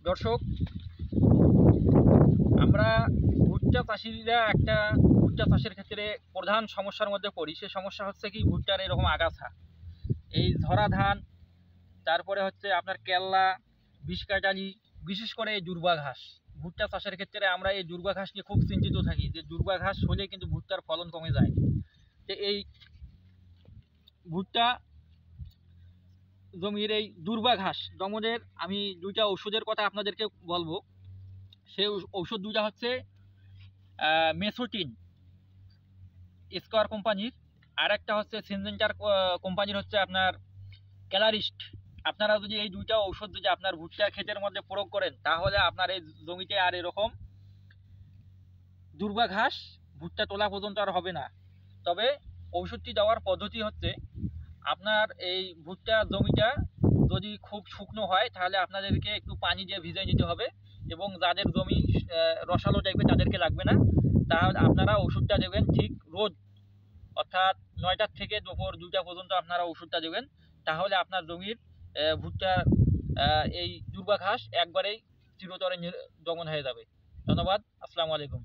দর্শক, আমরা ভুট্টা চাষিরা একটা ভুট্টা চাষের ক্ষেত্রে প্রধান সমস্যার মধ্যে পড়ি। সে সমস্যা হচ্ছে কি, ভুট্টার এরকম আগাছা, এই ঝরা ধান, তারপরে হচ্ছে আপনার কেল্লা, বিষকাটালি, বিশেষ করে এই দুর্বা ঘাস। ভুট্টা চাষের ক্ষেত্রে আমরা এই দুর্বা ঘাস নিয়ে খুব চিন্তিত থাকি যে দুর্বা ঘাস হলে কিন্তু ভুট্টার ফলন কমে যায়। তো এই ভুট্টা জমির এই দুর্বা ঘাস দমনের আমি দুইটা ওষুধের কথা আপনাদেরকে বলবো। সেই ঔষধ দুইটা হচ্ছে মেসোটিন স্কোয়ার কোম্পানির, আর একটা হচ্ছে সিনজেন্টার কোম্পানির হচ্ছে আপনার ক্যালারিস্ট। আপনারা যদি এই দুইটা ঔষধ যদি আপনার ভুট্টার ক্ষেতের মধ্যে প্রয়োগ করেন, তাহলে আপনার এই জমিতে আর এরকম দুর্বা ঘাস ভুট্টা তোলা পর্যন্ত আর হবে না। তবে ঔষধটি দেওয়ার পদ্ধতি হচ্ছে, আপনার এই ভুট্টা জমিটা যদি খুব শুকনো হয়, তাহলে আপনাদেরকে একটু পানি দিয়ে ভিজিয়ে নিতে হবে, এবং যাদের জমি রসালো টাইপের তাদেরকে লাগবে না। তাহলে আপনারা ওষুধটা দেবেন ঠিক রোজ, অর্থাৎ 9টা থেকে দুপুর 2টা পর্যন্ত আপনারা ওষুধটা দেবেন। তাহলে আপনার জমির ভুট্টার এই দুর্বা ঘাস একবারেই চিরতরে দমন হয়ে যাবে। ধন্যবাদ। আসসালামু আলাইকুম।